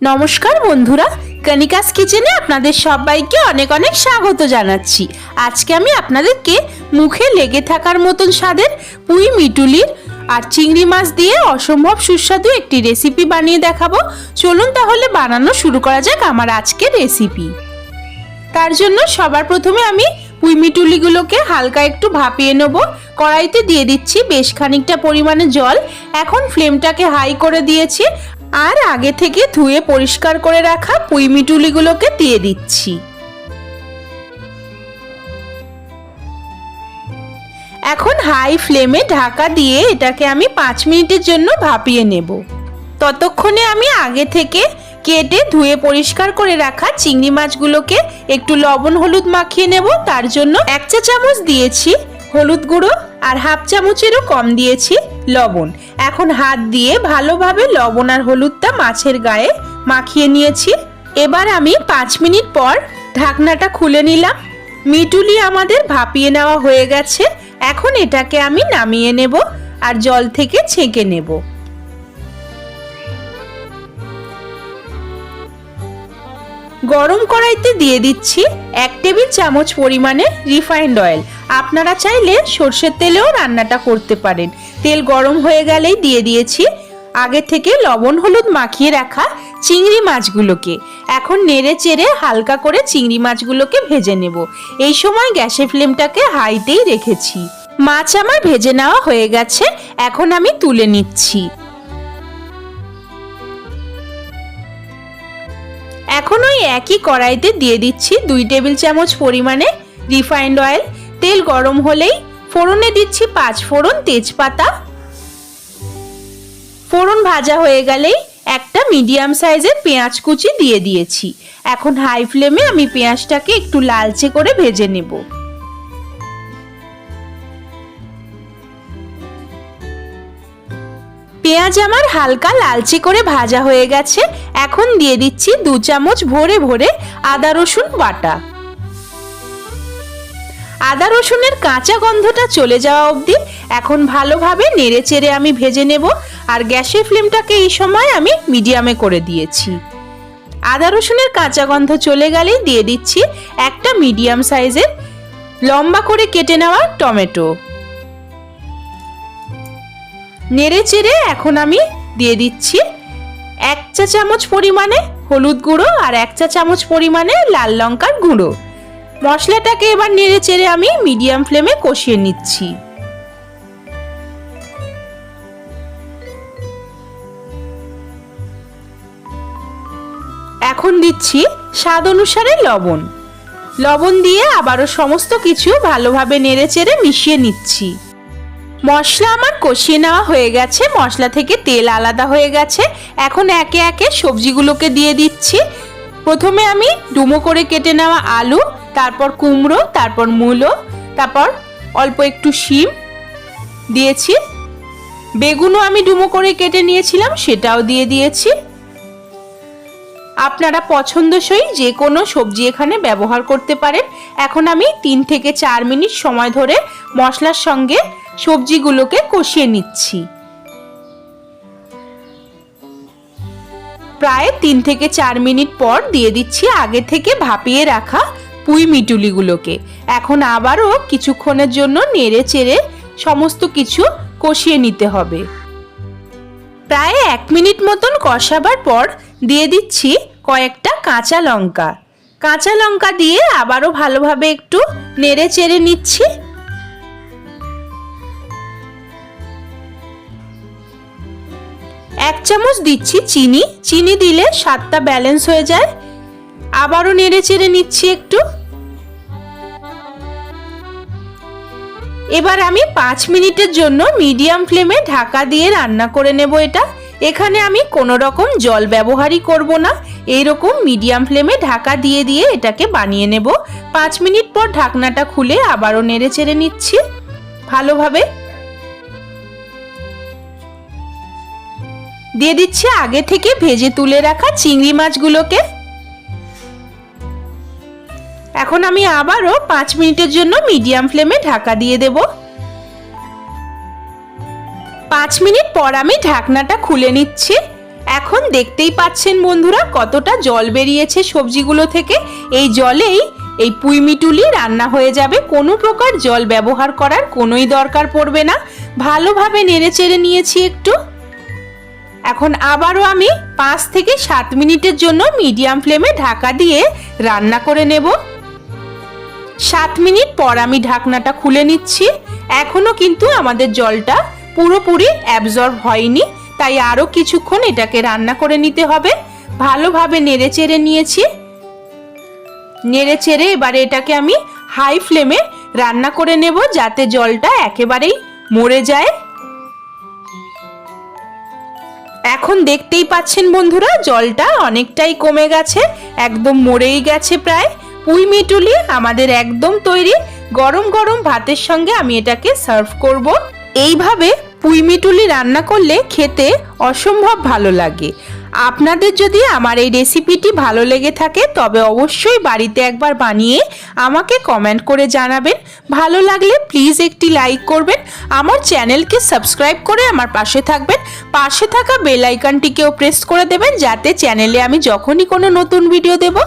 নমস্কার বন্ধুরা, কণিকাস কিচেনে আপনাদের সবাইকে অনেক অনেক স্বাগত জানাচ্ছি। আজকে আমি আপনাদেরকে মুখে লেগে থাকার মতন স্বাদের পুঁই মিটুলির আর চিংড়ি মাছ দিয়ে অসম্ভব সুস্বাদু একটি রেসিপি বানিয়ে দেখাবো। চলুন তাহলে বানানো শুরু করা যাক আমার আজকের রেসিপি। তার জন্য সবার প্রথমে আমি পুঁই মিটুলিগুলোকে হালকা একটু ভাপিয়ে নেব। কড়াইতে দিয়ে দিচ্ছি বেশ খানিকটা পরিমাণে জল। এখন ফ্লেমটাকে হাই করে দিয়েছি আর আগে থেকে ধুয়ে পরিষ্কার করে রাখা পুঁই মিটুলিগুলোকে দিয়ে দিচ্ছি। এখন হাই ফ্লেমে ঢাকা দিয়ে এটাকে আমি 5 মিনিটের জন্য ভাপিয়ে নেব। ততক্ষণে আমি আগে থেকে কেটে ধুয়ে পরিষ্কার করে রাখা চিংড়ি মাছগুলোকে একটু লবণ হলুদ মাখিয়ে নেব। তার জন্য 1 চা চামচ দিয়েছি হলুদ গুঁড়ো আর হাফ চামচেরও কম দিয়েছি লবণ। এখন হাত দিয়ে ভালোভাবে লবণ আর হলুদটা মাছের গায়ে মাখিয়ে নিয়েছি। এবার আমি 5 মিনিট পর ঢাকনাটা খুলে নিলাম। মিটুলি আমাদের ভাপিয়ে নেওয়া হয়ে গেছে। এখন এটাকে আমি নামিয়ে নেব আর জল থেকে ছেঁকে নেব। গরম কড়াইতে দিয়ে দিচ্ছি 1 টেবিল চামচ পরিমাণে রিফাইন্ড অয়েল। আপনারা চাইলে সরষের তেলেও রান্নাটা করতে পারেন। তেল গরম হয়ে গেলেই দিয়ে দিয়েছি আগে থেকে লবণ হলুদ মাখিয়ে রাখা চিংড়ি মাছগুলোকে। এখন নেড়ে চেড়ে হালকা করে চিংড়ি মাছগুলোকে ভেজে নেব। এই সময় গ্যাসের ফ্লেমটাকে হাইতেই রেখেছি। মাছ আমার ভেজে নেওয়া হয়ে গেছে, এখন আমি তুলে নিচ্ছি। এখন ওই একই কড়াইতে দিয়ে দিচ্ছি 2 টেবিল চামচ পরিমাণে রিফাইন্ড অয়েল। তেল গরম হলেই ফোড়নে দিচ্ছি 5 ফোড়ন তেজপাতা। ফোড়ন ভাজা হয়ে গেলেই একটা মিডিয়াম সাইজের পেঁয়াজ কুচি দিয়ে দিয়েছি। এখন হাই ফ্লেমে আমি পেঁয়াজটাকে একটু লালচে করে ভেজে নেব। পেঁয়াজ আমার হালকা লালচে করে ভাজা হয়ে গেছে। এখন দিয়ে দিচ্ছি 2 চামচ ভরে ভরে আদা রসুন বাটা। আদা রসুনের কাঁচা গন্ধটা চলে যাওয়া অবধি এখন ভালোভাবে নেড়ে চেড়ে আমি ভেজে নেব। আর গ্যাসের ফ্লেমটাকে এই সময় আমি মিডিয়ামে করে দিয়েছি। আদা রসুনের কাঁচা গন্ধ চলে গেলেই দিয়ে দিচ্ছি একটা মিডিয়াম সাইজের লম্বা করে কেটে নেওয়া টমেটো। নেড়ে চেড়ে এখন আমি দিয়ে দিচ্ছি 1 চা চামচ পরিমাণে হলুদ গুঁড়ো আর 1 চা চামচ পরিমাণে লাল লঙ্কার গুঁড়ো। মশলাটাকে এবার নেড়ে চেড়ে আমি মিডিয়াম ফ্লেমে কষিয়ে নিচ্ছি। এখন দিচ্ছি স্বাদ অনুসারে লবণ। লবণ দিয়ে আবারও সমস্ত কিছু ভালোভাবে নেড়ে চেড়ে মিশিয়ে নিচ্ছি। মশলা আমার কষিয়ে নেওয়া হয়ে গেছে, মশলা থেকে তেল আলাদা হয়ে গেছে। এখন একে একে সবজিগুলোকে দিয়ে দিচ্ছি। প্রথমে আমি ডুমো করে কেটে নেওয়া আলু, তারপর কুমড়ো, তারপর মূলো, তারপর অল্প একটু শিম দিয়েছি। বেগুনও আমি ডুমো করে কেটে নিয়েছিলাম, সেটাও দিয়ে দিয়েছি। আপনারা পছন্দসই যে কোনো সবজি এখানে ব্যবহার করতে পারেন। এখন আমি 3 থেকে 4 মিনিট সময় ধরে মশলার সঙ্গে সবজিগুলোকে কষিয়ে নিচ্ছি। প্রায় 3 থেকে 4 মিনিট পর দিয়ে দিচ্ছি আগে থেকে ভাপিয়ে রাখা পুঁই মিটুলিগুলোকে। এখন আবারও কিছুক্ষণের জন্য নেড়ে চেড়ে সমস্ত কিছু কষিয়ে নিতে হবে। প্রায় 1 মিনিট মতন কষাবার পর দিয়ে দিচ্ছি কয়েকটা কাঁচা লঙ্কা। কাঁচা লঙ্কা দিয়ে আবারও ভালোভাবে একটু নেড়ে চেড়ে নিচ্ছি। এক চামচ দিচ্ছি চিনি। চিনি দিলে স্বাদটা ব্যালেন্স হয়ে যায়। আবারও নেড়ে চেড়ে নিচ্ছি একটু। এবার আমি 5 মিনিটের জন্য মিডিয়াম ফ্লেমে ঢাকা দিয়ে রান্না করে নেব এটা। এখানে আমি কোনো রকম জল ব্যবহারই করব না। এইরকম মিডিয়াম ফ্লেমে ঢাকা দিয়ে দিয়ে এটাকে বানিয়ে নেব। 5 মিনিট পর ঢাকনাটা খুলে আবারও নেড়ে চেড়ে নিচ্ছি ভালোভাবে। দিয়ে দিচ্ছি আগে থেকে ভেজে তুলে রাখা চিংড়ি মাছগুলোকে। এখন আমি আবারও 5 মিনিটের জন্য মিডিয়াম ফ্লেমে ঢাকা দিয়ে দেব। 5 মিনিট পর আমি ঢাকনাটা খুলে নিচ্ছি। এখন দেখতেই পাচ্ছেন বন্ধুরা কতটা জল বেরিয়েছে সবজিগুলো থেকে। এই জলেই এই পুঁই মিটুলি রান্না হয়ে যাবে, কোনো প্রকার জল ব্যবহার করার কোনোই দরকার পড়বে না। ভালোভাবে নেড়েচেড়ে নিয়েছি একটু। এখন আবারও আমি 5 থেকে 7 মিনিটের জন্য মিডিয়াম ফ্লেমে ঢাকা দিয়ে রান্না করে নেব। 7 মিনিট পর আমি ঢাকনাটা খুলে নিচ্ছি। এখনো কিন্তু আমাদের জলটা পুরোপুরি অ্যাবজর্ব হয়নি, তাই আরো কিছুক্ষণ এটাকে রান্না করে নিতে হবে। ভালোভাবে নেড়েচেড়ে নিয়েছি। নেড়েচেড়ে এবারে এটাকে আমি হাই ফ্লেমে রান্না করে নেব, যাতে জলটা একেবারেই মরে যায়। এখন দেখতেই পাচ্ছেন বন্ধুরা জলটা অনেকটাই কমে গেছে, একদম মরেই গেছে প্রায়। পুঁই মিটুলি আমাদের একদম তৈরি। গরম গরম ভাতের সঙ্গে আমি এটাকে সার্ভ করব। এইভাবে পুঁই মিটুলি রান্না করলে খেতে অসম্ভব ভালো লাগে। আপনাদের যদি আমার এই রেসিপিটি ভালো লেগে থাকে তবে অবশ্যই বাড়িতে একবার বানিয়ে আমাকে কমেন্ট করে জানাবেন। ভালো লাগলে প্লিজ একটি লাইক করবেন, আমার চ্যানেলকে সাবস্ক্রাইব করে আমার পাশে থাকবেন। পাশে থাকা বেল আইকনটিকেও প্রেস করে দেবেন, যাতে চ্যানেলে আমি যখনই কোনো নতুন ভিডিও দেব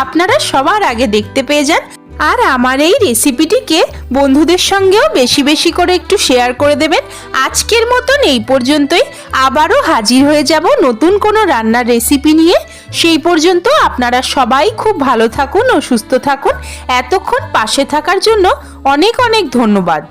আপনারা সবার আগে দেখতে পেয়ে যান। আর আমার এই রেসিপিটিকে বন্ধুদের সঙ্গেও বেশি বেশি করে একটু শেয়ার করে দেবেন। আজকের মতন এই পর্যন্তই। আবারও হাজির হয়ে যাব নতুন কোনো রান্নার রেসিপি নিয়ে। সেই পর্যন্ত আপনারা সবাই খুব ভালো থাকুন ও সুস্থ থাকুন। এতক্ষণ পাশে থাকার জন্য অনেক অনেক ধন্যবাদ।